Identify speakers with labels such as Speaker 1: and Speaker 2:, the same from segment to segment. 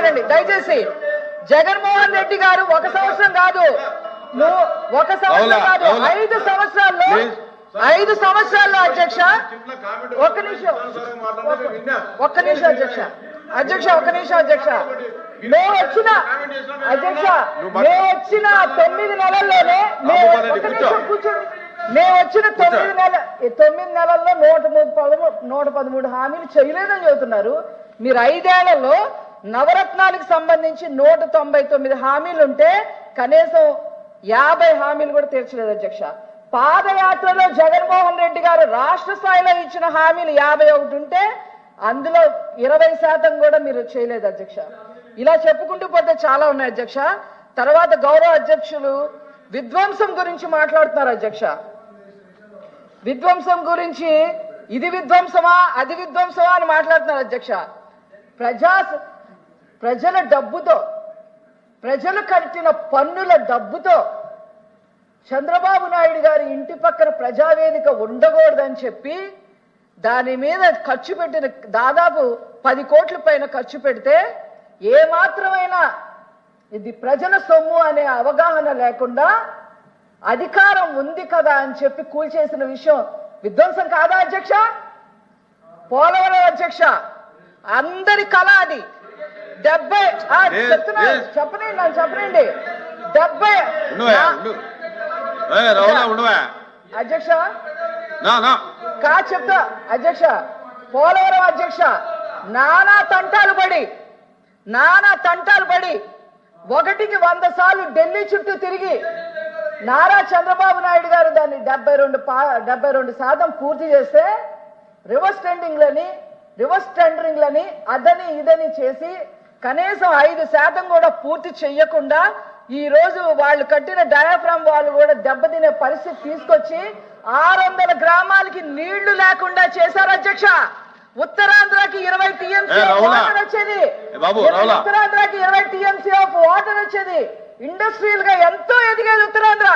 Speaker 1: మాట్లాడండి దయచేసి. జగన్మోహన్ రెడ్డి గారు ఒక సంవత్సరం కాదు, ఒక సంవత్సరం కాదు, 5 సంవత్సరాల్లో 5 సంవత్సరాల్లో అధ్యక్ష, ఒక్క నిమిషం అధ్యక్ష, ఒక్క నిమిషం అధ్యక్ష. మేము వచ్చిన 9 నెలల్లోనే మేము వచ్చిన 9 నెలల్లో 113 హామీలు చేయలేదని చెబుతున్నారు. మీరు 5 ఏళ్లలో నవరత్నాలకు సంబంధించి 199 హామీలు ఉంటే కనీసం 50 హామీలు కూడా తీర్చలేదు అధ్యక్ష. పాదయాత్రలో జగన్మోహన్ రెడ్డి గారు రాష్ట్ర స్థాయిలో ఇచ్చిన హామీలు 51 ఉంటే అందులో 20% కూడా మీరు చేయలేదు అధ్యక్ష. ఇలా చెప్పుకుంటూ పోతే చాలా ఉన్నాయి అధ్యక్ష. తర్వాత గౌరవ అధ్యక్షులు విధ్వంసం గురించి మాట్లాడుతున్నారు అధ్యక్ష. విధ్వంసం గురించి ఇది విధ్వంసమా అది విధ్వంసమా అని మాట్లాడుతున్నారు అధ్యక్ష. ప్రజల డబ్బుతో, ప్రజలు కట్టిన పన్నుల డబ్బుతో చంద్రబాబు నాయుడు గారి ఇంటి పక్కన ప్రజావేదిక ఉండకూడదని చెప్పి దాని మీద ఖర్చు పెట్టిన దాదాపు 10 కోట్ల పైన ఖర్చు పెడితే ఏమాత్రమైనా ఇది ప్రజల సొమ్ము అనే అవగాహన లేకుండా అధికారం ఉంది కదా అని చెప్పి కూల్చేసిన విషయం విధ్వంసం కాదా అధ్యక్ష? పోలవరం అధ్యక్ష అందరి కళ అది. 70 చెప్పనండి 70 అధ్యక్ష చెప్తా అధ్యక్ష. పోలవరం అధ్యక్ష నానా తంటాలు పడి 1కి 100 సార్లు ఢిల్లీ చుట్టూ తిరిగి నారా చంద్రబాబు నాయుడు గారు దాన్ని 72% పూర్తి చేస్తే రివర్స్ టెండరింగ్లని అదని ఇదని చేసి కనీసం 5% కూడా పూర్తి చెయ్యకుండా ఈ రోజు వాళ్ళు కట్టిన డయాఫ్రామ్ వాళ్ళు కూడా దెబ్బతినే పరిస్థితి తీసుకొచ్చి 600 గ్రామాలకి నీళ్లు లేకుండా చేశారు అధ్యక్ష. ఉత్తరాంధ్రకి 20 టీఎంసీ వాటర్ వచ్చేది, ఉత్తరాంధ్రకి 20 టీఎంసీ ఆఫ్ వాటర్ వచ్చేది. ఇండస్ట్రియల్ గా ఎంతో ఎదిగేది ఉత్తరాంధ్ర.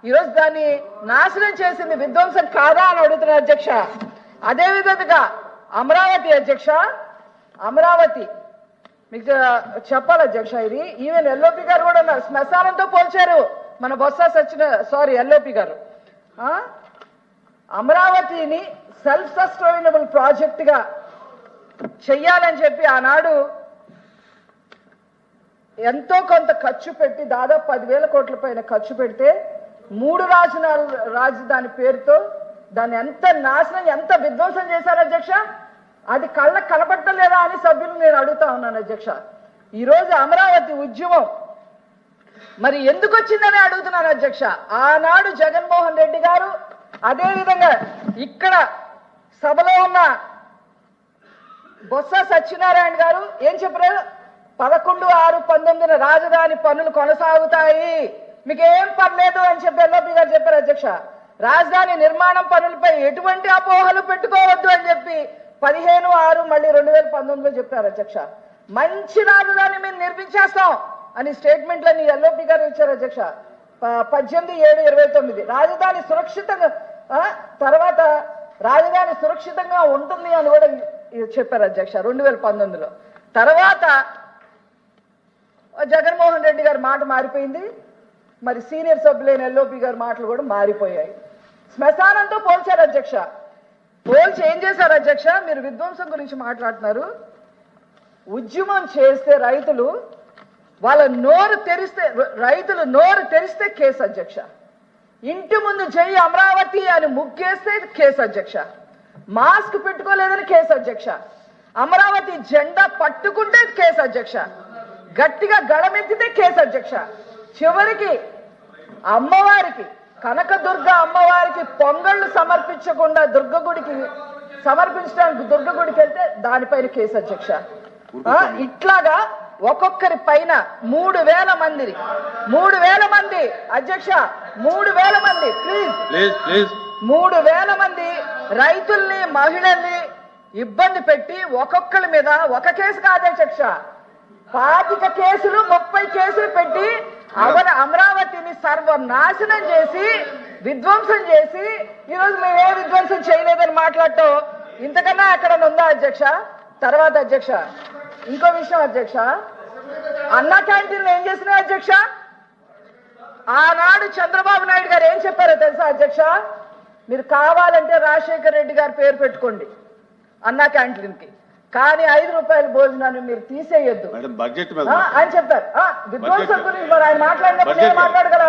Speaker 1: ఈరోజు దాన్ని నాశనం చేసింది విధ్వంసం కాదా అని అడుగుతున్నారు అధ్యక్ష. అదే విధంగా అమరావతి అధ్యక్ష, అమరావతి మీకు చెప్పాలి అధ్యక్ష, ఇది ఈవెన్ ఎల్ఓపి గారు కూడా ఉన్నారు. శ్మశానంతో పోల్చారు మన ఎల్ఓపి గారు. అమరావతిని సెల్ఫ్ సస్టైనబుల్ ప్రాజెక్ట్ గా చెయ్యాలని చెప్పి ఆనాడు ఎంతో కొంత ఖర్చు పెట్టి దాదాపు 10,000 కోట్ల పైన ఖర్చు పెడితే 3 రాజధాని పేరుతో దాన్ని ఎంత నాశనం, ఎంత విధ్వంసం చేశారు అధ్యక్ష. అది కళ్ళకు కనబడటం లేదా అని సభ్యులు నేను అడుగుతా ఉన్నాను అధ్యక్ష. ఈరోజు అమరావతి ఉద్యమం మరి ఎందుకు వచ్చిందని అడుగుతున్నాను అధ్యక్ష. ఆనాడు జగన్మోహన్ రెడ్డి గారు, అదేవిధంగా ఇక్కడ సభలో ఉన్న బొత్స సత్యనారాయణ గారు ఏం చెప్పారు? 11/6/19 రాజధాని పనులు కొనసాగుతాయి, మీకేం పర్లేదు అని చెప్పి ఎల్ఓపి గారు చెప్పారు అధ్యక్ష. రాజధాని నిర్మాణం పనులపై ఎటువంటి అపోహలు పెట్టుకోవద్దు అని చెప్పి 15/6 మళ్ళీ 2019లో చెప్పారు అధ్యక్ష. మంచి రాజధాని మేము నిర్మించేస్తాం అని స్టేట్మెంట్లని ఎల్ఓపి గారు ఇచ్చారు అధ్యక్ష. 18/7/29 రాజధాని సురక్షితంగా, తర్వాత రాజధాని సురక్షితంగా ఉంటుంది అని కూడా చెప్పారు అధ్యక్ష 2019లో. తర్వాత జగన్మోహన్ రెడ్డి గారి మాట మారిపోయింది, మరి సీనియర్ సభ్యులైన ఎల్ఓపి గారి మాటలు కూడా మారిపోయాయి. శ్మశానంతో పోల్చారు అధ్యక్ష. పోల్చి ఏం చేశారు అధ్యక్ష? మీరు విధ్వంసం గురించి మాట్లాడుతున్నారు. ఉద్యమం చేస్తే రైతులు నోరు తెరిస్తే కేసు అధ్యక్ష. ఇంటి ముందు జై అమరావతి అని ముగ్గేస్తే కేసు అధ్యక్ష. మాస్క్ పెట్టుకోలేదని కేసు అధ్యక్ష. అమరావతి జెండా పట్టుకుంటే కేసు అధ్యక్ష. గట్టిగా గళమెత్తితే కేసు అధ్యక్ష. చివరికి అమ్మవారికి, కనకదుర్గ అమ్మవారికి పొంగళ్ళు సమర్పించకుండా సమర్పించడానికి దుర్గ గుడికి వెళ్తే దానిపైన కేసు అధ్యక్ష. ఇట్లాగా ఒక్కొక్కరి పైన 3,000 మంది అధ్యక్ష, 3,000 మంది ప్లీజ్ 3,000 మంది రైతుల్ని, మహిళల్ని ఇబ్బంది పెట్టి ఒక్కొక్కరి మీద ఒక కేసు కాదు అధ్యక్ష, 25 కేసులు 30 కేసులు పెట్టి అమరావతిని సర్వనాశనం చేసి విధ్వంసం చేసి ఈరోజు మేము ఏ విధ్వంసం చేయలేదని మాట్లాడటం ఇంతకన్నా ఎక్కడ ఉందా అధ్యక్ష? తర్వాత అధ్యక్ష ఇంకో విషయం అధ్యక్ష, అన్నా క్యాంటీన్లు ఏం చేసినాయి అధ్యక్ష? ఆనాడు చంద్రబాబు నాయుడు గారు ఏం చెప్పారో తెలుసా అధ్యక్ష? మీరు కావాలంటే రాజశేఖర రెడ్డి గారి పేరు పెట్టుకోండి అన్నా క్యాంటీన్కి, కానీ 5 రూపాయల భోజనాన్ని మీరు తీసేయొద్దు అని చెప్పారు. విధ్వంసం గురించి మరి ఆయన మాట్లాడినప్పుడు నేను మాట్లాడగల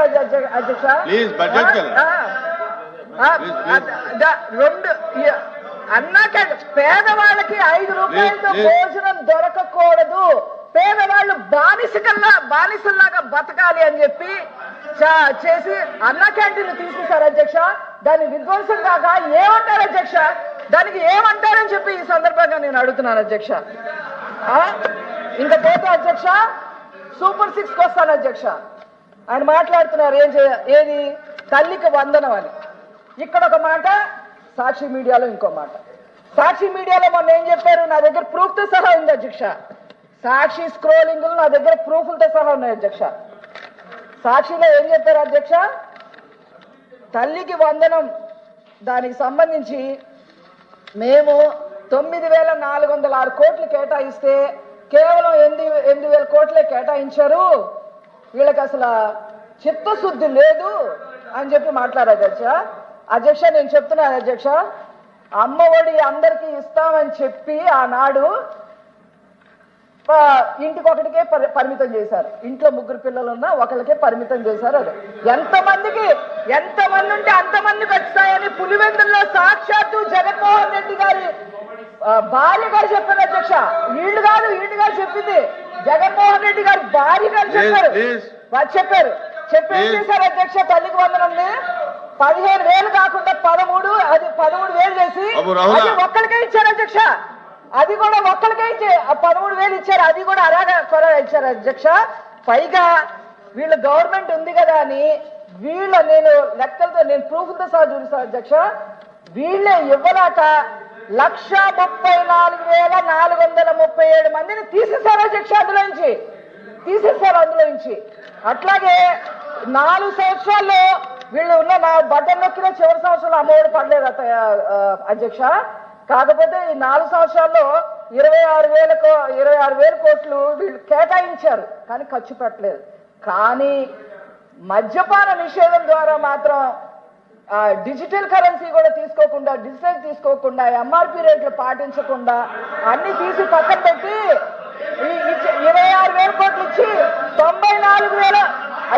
Speaker 1: అధ్యక్ష? అన్నా క్యాంటీన్ పేదవాళ్ళకి 5 రూపాయలతో భోజనం దొరకకూడదు, పేదవాళ్ళు బానిసల్లాగా బతకాలి అని చెప్పి చేసి అన్నా క్యాంటీన్ తీసేశారు అధ్యక్ష. దాని విధ్వంసం కాక ఏమంటారు అధ్యక్ష? దానికి ఏమంటారని చెప్పి ఈ సందర్భంగా నేను అడుగుతున్నాను అధ్యక్ష. ఇంకా పోతే అధ్యక్ష సూపర్ 6కి వస్తాను అధ్యక్ష. ఆయన మాట్లాడుతున్నారు ఏది తల్లికి వందనం అని. ఇక్కడ ఒక మాట, సాక్షి మీడియాలో ఇంకో మాట. సాక్షి మీడియాలో మొన్న ఏం చెప్పారు? నా దగ్గర ప్రూఫ్తో సహా ఉంది అధ్యక్ష. సాక్షి స్క్రోలింగ్ నా దగ్గర ప్రూఫ్లతో సహా ఉన్నాయి అధ్యక్ష. సాక్షిలో ఏం చెప్పారు అధ్యక్ష? తల్లికి వందనం దానికి సంబంధించి మేము 9,406 కోట్లు కేటాయిస్తే కేవలం 8,000 కోట్లే కేటాయించారు, వీళ్ళకి అసలు చిత్తశుద్ధి లేదు అని చెప్పి మాట్లాడారు అధ్యక్ష. అధ్యక్ష నేను చెప్తున్నాను అధ్యక్ష, అమ్మఒడి అందరికీ ఇస్తామని చెప్పి ఆనాడు ఇంటికొకటికే పరిమితం చేశారు. ఇంట్లో 3 పిల్లలు ఉన్నా ఒకరికే పరిమితం చేశారు. అది ఎంతమంది ఉంటే అంతమందికి వస్తాయని పులివెందుల్లో సాక్షాత్తు జగన్మోహన్ రెడ్డి గారి భార్య గారు చెప్పారు అధ్యక్ష. వీళ్ళు కాదు చెప్పింది, జగన్మోహన్ రెడ్డి గారి భార్య గారు చెప్పారు. ఏం చేశారు అధ్యక్ష? తల్లికి వందనండి 15,000 కాకుండా 13,000 చేసి ఒక్కరికే ఇచ్చారు అధ్యక్ష. అది కూడా ఒక్కరికే ఇచ్చి 13,000 ఇచ్చారు. అది కూడా అలాగా ఇచ్చారు అధ్యక్ష. పైగా వీళ్ళు గవర్నమెంట్ ఉంది కదా అని నేను లెక్కలతో నేను ప్రూఫ్తో సహా చూపిస్తాను అధ్యక్ష. వీళ్ళే ఇవ్వలాక 1,34,437 మందిని తీసేశారు అధ్యక్ష. అందులో నుంచి అట్లాగే 4 సంవత్సరాల్లో వీళ్ళు ఉన్న నా బటన్ నొక్కిన చివరి సంవత్సరంలో అమ్మఒడి పడలేదు అధ్యక్ష. కాకపోతే ఈ 4 సంవత్సరాల్లో 26,000 కోట్లు వీళ్ళు కేటాయించారు, కానీ ఖర్చు పెట్టలేదు. కానీ మద్యపాన నిషేధం ద్వారా మాత్రం డిజిటల్ కరెన్సీ కూడా తీసుకోకుండా ఎంఆర్పి రేట్లు పాటించకుండా అన్ని తీసి పక్కన పెట్టి 26,000 కోట్లు ఇచ్చి 94,000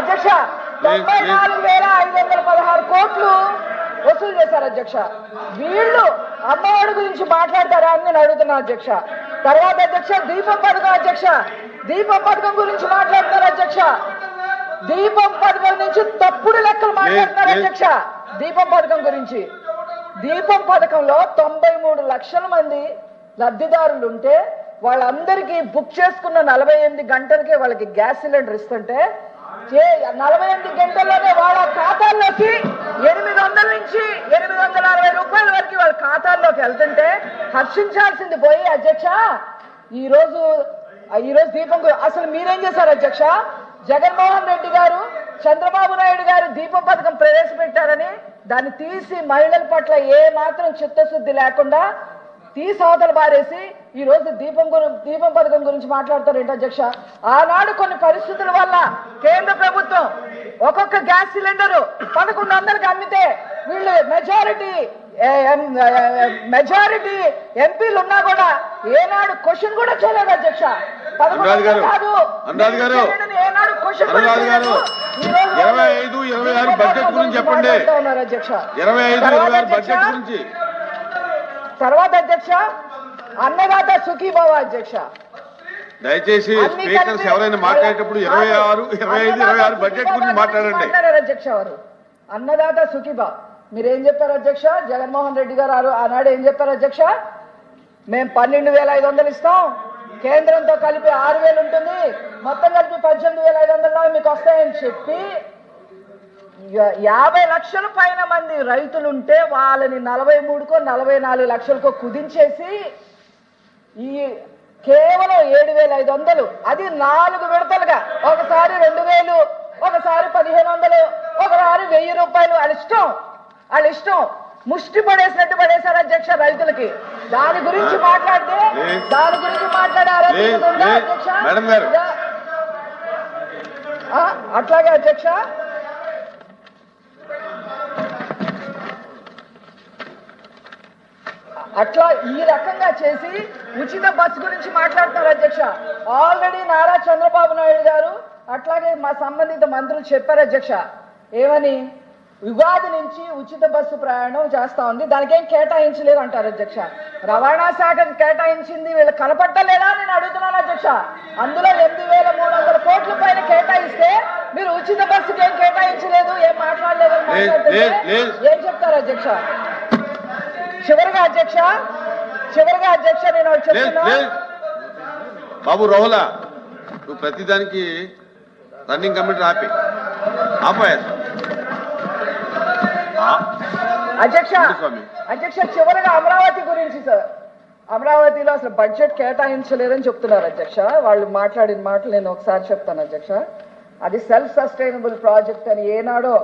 Speaker 1: అధ్యక్ష 94,516 కోట్లు వసూలు చేశారు అధ్యక్ష. వీళ్ళు అమ్మఒడి గురించి మాట్లాడతారా అని నేను అడుగుతున్నా అధ్యక్ష. తర్వాత అధ్యక్ష దీపం పథకం గురించి మాట్లాడతారు అధ్యక్ష. దీపం పథకం నుంచి తప్పుడు లెక్కలు మాట్లాడుతున్నారు అధ్యక్ష. దీపం పథకంలో 93 లక్షల మంది లబ్ధిదారులు ఉంటే వాళ్ళందరికీ బుక్ చేసుకున్న 48 గంటలకే వాళ్ళకి గ్యాస్ సిలిండర్ ఇస్తుంటే 48 గంటల్లోనే వాళ్ళ ఖాతాల్లోకి 800 నుంచి 860 రూపాయల వరకు వాళ్ళ ఖాతాల్లోకి వెళ్తుంటే హర్షించాల్సింది పోయి అధ్యక్ష ఈ రోజు దీపం అసలు మీరేం చేశారు అధ్యక్ష? జగన్మోహన్ రెడ్డి గారు చంద్రబాబు నాయుడు గారు దీపం పథకం ప్రవేశపెట్టారని దాన్ని తీసి మహిళల పట్ల ఏ మాత్రం చిత్తశుద్ధి లేకుండా తీసి అవతల బారేసి ఈ రోజు దీపం పథకం గురించి మాట్లాడతారు ఏంటి అధ్యక్ష? ఆనాడు కొన్ని పరిస్థితుల వల్ల కేంద్ర ప్రభుత్వం ఒక్కొక్క గ్యాస్ సిలిండర్ 1,100కి అమ్మితే వీళ్ళు మెజారిటీ ఎంపీలు ఉన్నా కూడా ఏనాడు క్వశ్చన్ కూడా చేయలేదు అధ్యక్ష. 11 కాదు ఏనాడు క్వశ్చన్ అధ్యక్ష. తర్వాత అధ్యక్ష అన్నదాత సుఖీభవ అధ్యక్ష.
Speaker 2: దయచేసి స్పీకర్స్ ఎవరైనా మాట్లాడేటప్పుడు 26, 25, 26 బడ్జెట్ గురించి మాట్లాడండి
Speaker 1: అధ్యక్ష. వారు అన్నదాత సుఖీభవ మీరేం చెప్పారు అధ్యక్ష? జగన్మోహన్ రెడ్డి గారు ఆనాడు ఏం చెప్పారు అధ్యక్ష? మేము 12,500 ఇస్తాం, కేంద్రంతో కలిపి 6,000 ఉంటుంది, మొత్తం కలిపి 18,500 మీకు వస్తాయని చెప్పి 50 లక్షల పైన మంది రైతులుంటే వాళ్ళని 43కో 44 లక్షలకో కుదించేసి ఈ కేవలం 7,500 అది 4 విడతలుగా ఒకసారి 2,000 ఒకసారి 1,500 ఒకసారి 1,000 రూపాయలు వాళ్ళ ఇష్టం ముష్టి పడేసినట్టు పడేశారు అధ్యక్ష రైతులకి. దాని గురించి మాట్లాడే అధ్యక్ష అట్లాగే అధ్యక్ష అట్లా ఈ రకంగా చేసి ఉచిత బస్సు గురించి మాట్లాడుతున్నారు అధ్యక్ష. ఆల్రెడీ నారా చంద్రబాబు నాయుడు గారు అట్లాగే మా సంబంధిత మంత్రులు చెప్పారు అధ్యక్ష. ఏమని? ఉగాది నుంచి ఉచిత బస్సు ప్రయాణం చేస్తా ఉంది, దానికి ఏం కేటాయించలేదు అంటారు అధ్యక్ష. రవాణా శాఖకు కేటాయించింది వీళ్ళు కనపట్టలేదా నేను అడుగుతున్నాను అధ్యక్ష. అందులో 8,300 కోట్ల పైన కేటాయిస్తే మీరు ఉచిత బస్సుకి ఏం కేటాయించలేదు, ఏం మాట్లాడలేదు అని మాట్లాడుతుంటే ఏం చెప్తారు అధ్యక్ష? చివరిగా అధ్యక్ష నేను చెప్తున్నా.
Speaker 2: బాబు రాహులా, నువ్వు ప్రతిదానికి రన్నింగ్ కమిటీ ఆపాయా
Speaker 1: అధ్యక్ష చివరిగా అమరావతి గురించి సార్, అమరావతిలో అసలు బడ్జెట్ కేటాయించలేదని చెప్తున్నారు అధ్యక్ష. వాళ్ళు మాట్లాడిన మాటలు నేను ఒకసారి చెప్తాను అధ్యక్ష. అది సెల్ఫ్ సస్టైనబుల్ ప్రాజెక్ట్ అని ఏనాడో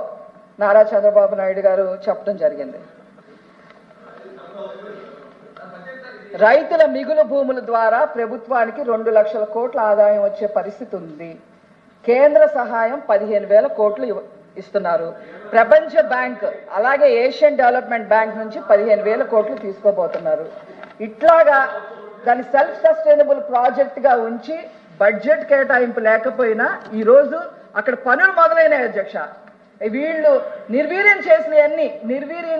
Speaker 1: నారా చంద్రబాబు నాయుడు గారు చెప్పడం జరిగింది. రైతుల మిగులు భూముల ద్వారా ప్రభుత్వానికి 2 లక్షల కోట్ల ఆదాయం వచ్చే పరిస్థితి ఉంది. కేంద్ర సహాయం 15,000 కోట్లు ఇస్తున్నారు. ప్రపంచ బ్యాంక్ అలాగే ఏషియన్ డెవలప్మెంట్ బ్యాంక్ నుంచి 15,000 కోట్లు తీసుకోబోతున్నారు. ఇట్లాగా దాన్ని సెల్ఫ్ సస్టైనబుల్ ప్రాజెక్ట్ గా ఉంచి బడ్జెట్ కేటాయింపు లేకపోయినా ఈరోజు అక్కడ పనులు మొదలైనాయి అధ్యక్ష. వీళ్ళు నిర్వీర్యం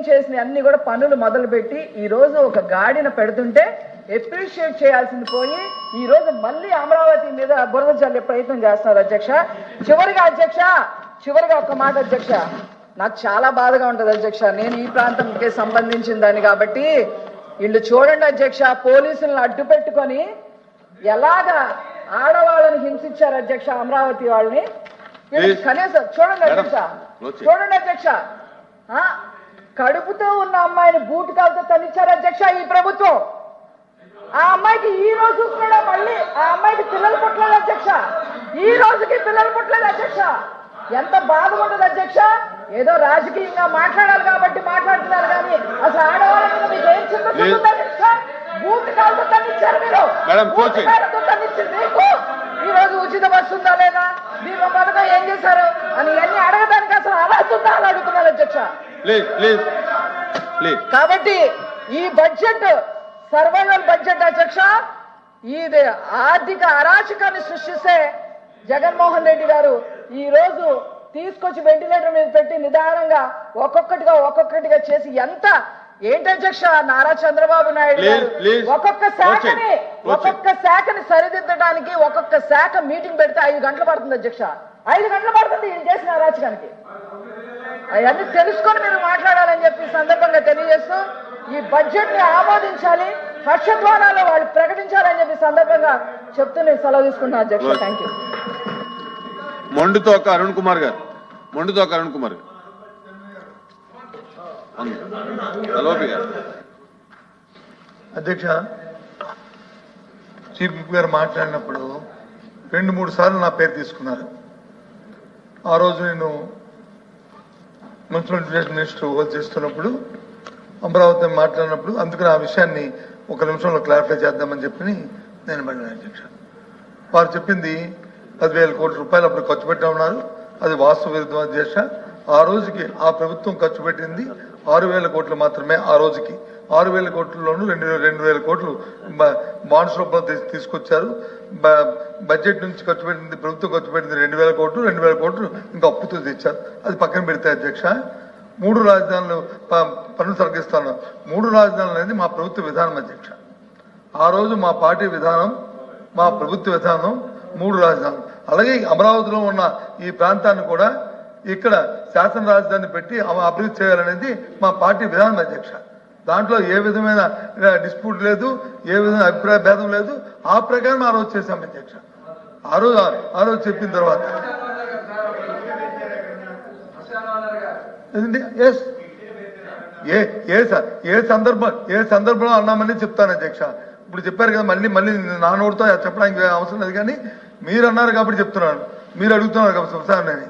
Speaker 1: చేసిన అన్ని కూడా పనులు మొదలుపెట్టి ఈ రోజు ఒక గాడిన పెడుతుంటే అప్రిషియేట్ చేయాల్సింది పోయి ఈ రోజు మళ్ళీ అమరావతి మీద బురద చల్లే ప్రయత్నం చేస్తున్నారు అధ్యక్ష. చివరిగా ఒక మాట అధ్యక్ష, నాకు చాలా బాధగా ఉంటుంది అధ్యక్ష. నేను ఈ ప్రాంతంకి సంబంధించిన దాన్ని కాబట్టి వీళ్ళు చూడండి అధ్యక్ష, పోలీసులను అడ్డు పెట్టుకొని ఎలాగా ఆడవాళ్ళని హింసించారు అధ్యక్ష అమరావతి వాళ్ళని. కనీసం చూడండి అధ్యక్ష, కడుపుతో ఉన్న అమ్మాయిని బూటకాలతో తన్నిచ్చారు అధ్యక్ష ఈ ప్రభుత్వం. ఆ అమ్మాయికి ఈ రోజు కూడా మళ్ళీ ఆ అమ్మాయికి పిల్లలు పుట్టలేదు అధ్యక్ష. ఈ రోజుకి పిల్లలు పుట్టలేదు అధ్యక్ష. ఎంత బాధ ఉంటుంది అధ్యక్ష. ఏదో రాజకీయంగా మాట్లాడాలి కాబట్టి మాట్లాడుతున్నారు కానీ అసలు ఆడవాళ్ళ మీద మీకు ఏం చిన్న అధ్యక్ష. బూటకాలతో తన్నిచ్చారు మీరు. బూటకాలతో తన్నిచ్చింది మీకు. ఈ రోజు ఉచిత బస్సు ఉందా లేదా, దీపం పథకం ఏం చేశారు అని అన్ని అడగడానికి అసలు అర్హత ఉందా అని అడుగుతున్నారు అధ్యక్ష. కాబట్టి ఈ బడ్జెట్ సర్వైవల్ బడ్జెట్ అధ్యక్ష, ఇది ఆర్థిక అరాచకాన్ని సృష్టిస్తే జగన్మోహన్ రెడ్డి గారు ఈ రోజు తీసుకొచ్చి వెంటిలేటర్ మీద పెట్టి నిదానంగా ఒక్కొక్కటిగా చేసి ఎంత ఏంటి అధ్యక్ష నారా చంద్రబాబు నాయుడు గారు ఒక్కొక్క శాఖని సరిదిద్దడానికి ఒక్కొక్క శాఖ మీటింగ్ పెడితే 5 గంటలు పడుతుంది అధ్యక్ష. 5 గంటలు పడుతుంది ఈయన చేసిన అరాచకానికి. అవన్నీ తెలుసుకొని మీరు మాట్లాడాలని చెప్పి సందర్భంగా తెలియజేస్తూ ఈ బడ్జెట్ ని ఆమోదించాలి, హర్షధ్వానాలు వాళ్ళు ప్రకటించాలని చెప్పి సందర్భంగా చెప్తూ నేను సెలవు తీసుకున్నాను అధ్యక్ష. Thank you.
Speaker 2: మొండుతోక అరుణ్ కుమార్ గారు.
Speaker 3: అధ్యక్ష, చీఫ్ విప్ గారు మాట్లాడినప్పుడు 2-3 సార్లు నా పేరు తీసుకున్నారు. ఆ రోజు నేను మున్సిపల్ ఎడ్యుకేషన్ మినిస్టర్ హోల్డ్ చేస్తున్నప్పుడు అమరావతి మాట్లాడినప్పుడు అందుకని ఆ విషయాన్ని 1 నిమిషంలో క్లారిఫై చేద్దామని చెప్పి నేను పడిన అధ్యక్ష. వారు చెప్పింది 10,000 కోట్ల రూపాయలు అప్పుడు ఖర్చు పెట్టా ఉన్నారు. అది వాస్తవ విరుద్ధం అధ్యక్ష. ఆ రోజుకి ఆ ప్రభుత్వం ఖర్చు పెట్టింది 6,000 కోట్లు మాత్రమే. ఆ రోజుకి 6,000 కోట్లలోనూ 2,000 కోట్లు బాండ్స్ రూపంలో తీసుకొచ్చారు. బడ్జెట్ నుంచి ఖర్చు పెట్టింది ప్రభుత్వం ఖర్చు పెట్టింది 2,000 కోట్లు, 2,000 కోట్లు ఇంకా అప్పుతో తెచ్చారు. అది పక్కన పెడితే అధ్యక్ష, 3 రాజధానులు పన్ను తొలగిస్తాను. 3 రాజధానులు అనేది మా ప్రభుత్వ విధానం అధ్యక్ష. ఆ రోజు మా పార్టీ విధానం, మా ప్రభుత్వ విధానం 3 రాజధానులు. అలాగే అమరావతిలో ఉన్న ఈ ప్రాంతాన్ని కూడా ఇక్కడ శాసన రాజధాని పెట్టి అభివృద్ధి చేయాలనేది మా పార్టీ విధానం అధ్యక్ష. దాంట్లో ఏ విధమైన డిస్ప్యూట్ లేదు, ఏ విధమైన అభిప్రాయ భేదం లేదు. ఆ ప్రకారం ఆ రోజు చేశాం అధ్యక్ష. ఆ రోజు చెప్పిన తర్వాత ఏ సందర్భంలో అన్నామని చెప్తాను అధ్యక్ష. ఇప్పుడు చెప్పారు కదా, మళ్ళీ నా నోటితో చెప్పడానికి అవసరం లేదు. కానీ మీరు అన్నారు కాబట్టి చెప్తున్నాను, మీరు అడుగుతున్నారు కాబట్టి చెప్తానని.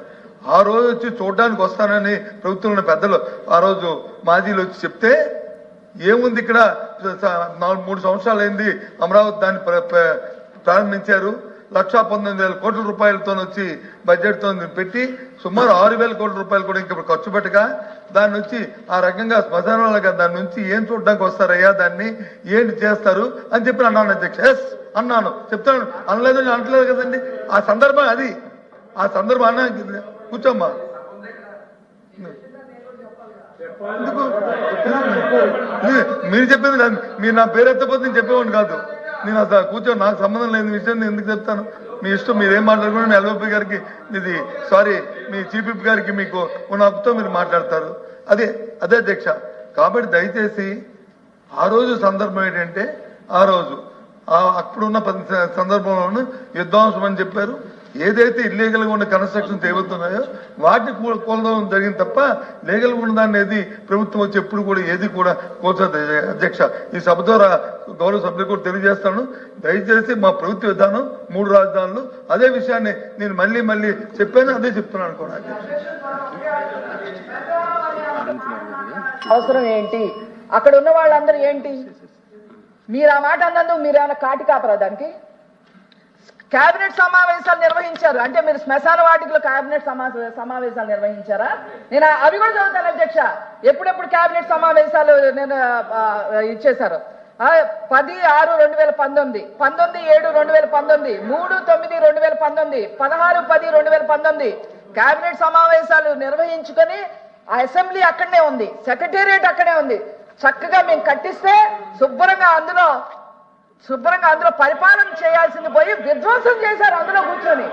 Speaker 3: ఆ రోజు వచ్చి చూడడానికి వస్తానని ప్రభుత్వంలో పెద్దలు ఆ రోజు మాజీలు వచ్చి చెప్తే ఏముంది ఇక్కడ 3 సంవత్సరాలు అయింది అమరావతి దాన్ని ప్రారంభించారు. 1,19,000 కోట్ల రూపాయలతో వచ్చి బడ్జెట్తో పెట్టి సుమారు 6,000 కోట్ల రూపాయలు కూడా ఇంకా ఖర్చు పెట్టగా దాని నుంచి ఆ రకంగా శ్మశానాలుగా దాని నుంచి ఏం చూడడానికి వస్తారయ్యా, దాన్ని ఏంటి చేస్తారు అని చెప్పి అన్నాను అధ్యక్ష. ఎస్ అన్నాను, చెప్తాను, అనలేదు అనట్లేదు కదండి. ఆ సందర్భం అది, ఆ సందర్భం అన్నా. కూర్చోమ్మా, ఎందుకు మీరు చెప్పింది మీరు నా పేరు ఎత్తపోతే నేను చెప్పేవాడిని కాదు. నేను అసలు కూర్చొని నాకు సంబంధం లేని విషయం నేను ఎందుకు చెప్తాను? మీ ఇష్టం, మీరేం మాట్లాడుకున్నా మీ ఎల్ఓపి గారికి ఇది సారీ మీ చీఫ్ విప్ గారికి మీకు ఉన్న హక్కుతో మీరు మాట్లాడతారు. అదే అధ్యక్ష. కాబట్టి దయచేసి ఆ రోజు సందర్భం ఏంటంటే ఆ రోజు అప్పుడున్న సందర్భంలోనూ యుద్ధాంశం అని చెప్పారు. ఏదైతే ఇల్లీగల్గా ఉన్న కన్స్ట్రక్షన్స్ ఏవవుతున్నాయో వాటిని కూలడం జరిగింది తప్ప లీగల్గా ఉన్న దాన్ని ఏది ప్రభుత్వం వచ్చి ఎప్పుడు కూడా ఏది కూడా కోల్చదు అధ్యక్ష. ఈ సభ ద్వారా గౌరవ సభ్యులు కూడా తెలియజేస్తాను, దయచేసి మా ప్రభుత్వ విధానం 3 రాజధానులు, అదే విషయాన్ని నేను మళ్ళీ చెప్పాను, అదే చెప్తున్నాను కూడా అధ్యక్ష.
Speaker 1: అవసరం ఏంటి? అక్కడ ఉన్న వాళ్ళందరూ ఏంటి? మీరు ఆ మాట అన్నందుకు మీరేమైనా కాటి కాపరా దానికి? కేబినెట్ సమావేశాలు నిర్వహించారు అంటే మీరు శ్మశాన వాటికలో కేబినెట్ సమావేశాలు నిర్వహించారా? నేను అవి కూడా చదువుతాను అధ్యక్ష. ఎప్పుడెప్పుడు కేబినెట్ సమావేశాలు నేను ఇచ్చేశారు? 10/6/2019, 19/7/2019, 3/9/2019, 16/10/2019 కేబినెట్ సమావేశాలు నిర్వహించుకొని ఆ అసెంబ్లీ అక్కడనే ఉంది, సెక్రటేరియట్ అక్కడే ఉంది. చక్కగా మేము కట్టిస్తే శుభ్రంగా అందులో పరిపాలన చేయాల్సింది పోయి విధ్వంసం చేశారు అందులో కూర్చొని.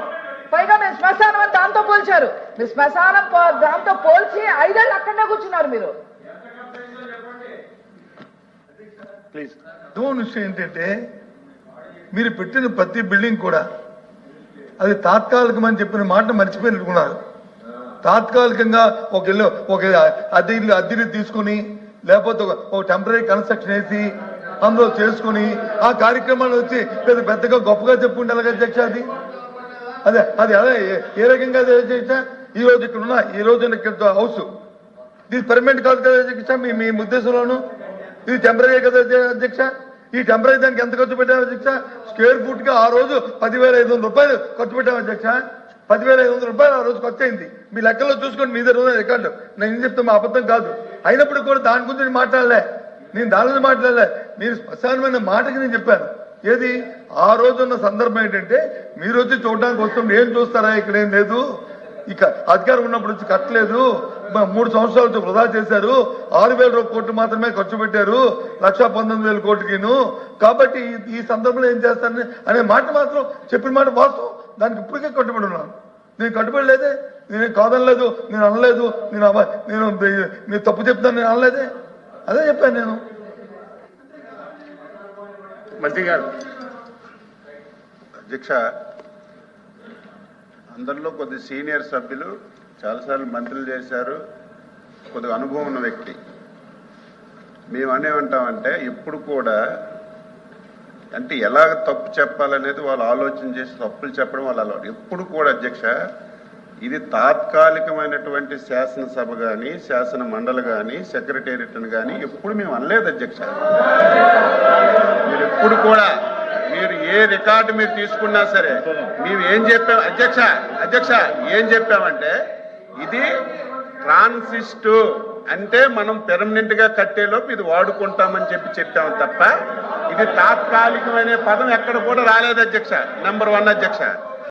Speaker 1: పైగా మీరు శ్మశానం అని దాంతో పోల్చారు. మీరు శ్మశానం దాంతో పోల్చి 5 ఏళ్ళు అక్కడనే కూర్చున్నారు మీరు.
Speaker 3: విషయం ఏంటంటే మీరు పెట్టిన ప్రతి బిల్డింగ్ కూడా అది తాత్కాలికమని చెప్పిన మాట మర్చిపోయినట్టుకున్నారు. తాత్కాలికంగా ఒక అద్దెలు తీసుకుని లేకపోతే ఒక టెంపరీ కన్స్ట్రక్షన్ వేసి అందులో చేసుకుని ఆ కార్యక్రమాలు వచ్చి పెద్దగా గొప్పగా చెప్పుకుంటారు అధ్యక్ష. అది అదే ఏ రకంగా అధ్యక్ష? ఈ రోజు ఇక్కడ ఉన్న ఈ రోజు ఇక్కడ హౌస్ ఇది పర్మనెంట్ కాదు కదా అధ్యక్ష? మీ ఉద్దేశంలోను ఇది టెంపరీ కదా అధ్యక్ష? ఈ టెంపరీ దానికి ఎంత ఖర్చు పెట్టాము అధ్యక్ష? స్క్వేర్ ఫుట్ గా ఆ రోజు 10,500 రూపాయలు ఖర్చు పెట్టాము అధ్యక్ష. 10,500 రూపాయలు ఆ రోజు ఖర్చు అయింది. మీ లెక్కల్లో చూసుకోండి, మీ దగ్గర రికార్డు. నేను ఏం చెప్తాను, మా అబద్ధం కాదు. అయినప్పుడు కూడా దాని గురించి నేను మాట్లాడలే, మీరు శ్మశానమైన మాటకి నేను చెప్పాను. ఏది ఆ రోజు ఉన్న సందర్భం ఏంటంటే మీరు వచ్చి చూడడానికి వస్తుంది, ఏం చూస్తారా ఇక్కడ ఏం లేదు, ఇక అధికారం ఉన్నప్పుడు వచ్చి కట్టలేదు, 3 సంవత్సరాలు వృధా చేశారు, 6,000 కోట్లు మాత్రమే ఖర్చు పెట్టారు 1,19,000 కోట్లకిను. కాబట్టి ఈ సందర్భంలో ఏం చేస్తారని అనే మాట మాత్రం చెప్పిన మాట వాస్తవం. దానికి ఇప్పటికే కట్టుబడి ఉన్నాను. నేను కట్టుబడి లేదే, నేనేం కాదనలేదు, నేను అనలేదు, నేను తప్పు చెప్తాను నేను అనలేదే, అదే చెప్పాను నేను.
Speaker 2: మంత్రి గారు. అధ్యక్ష, అందరిలో కొద్ది సీనియర్ సభ్యులు చాలాసార్లు మంత్రులు చేశారు, కొద్దిగా అనుభవం ఉన్న వ్యక్తి. మేము అనేమంటామంటే ఎప్పుడు కూడా అంటే ఎలాగ తప్పు చెప్పాలనేది వాళ్ళు ఆలోచన చేసి తప్పులు చెప్పడం వాళ్ళ అలవాటు. ఎప్పుడు కూడా అధ్యక్ష ఇది తాత్కాలికమైనటువంటి శాసనసభ కానీ శాసన మండలి కానీ సెక్రటేరియట్ కానీ ఎప్పుడు మేము అనలేదు అధ్యక్ష. మీరు ఎప్పుడు కూడా మీరు ఏ రికార్డు మీరు తీసుకున్నా సరే మేము ఏం చెప్పాం అధ్యక్ష ఏం చెప్పామంటే ఇది ట్రాన్సిస్టు అంటే మనం పెర్మనెంట్ గా కట్టేలోపు ఇది వాడుకుంటామని చెప్పాము తప్ప ఇది తాత్కాలికమైన పదం ఎక్కడ కూడా రాలేదు అధ్యక్ష. నెంబర్ 1 అధ్యక్ష.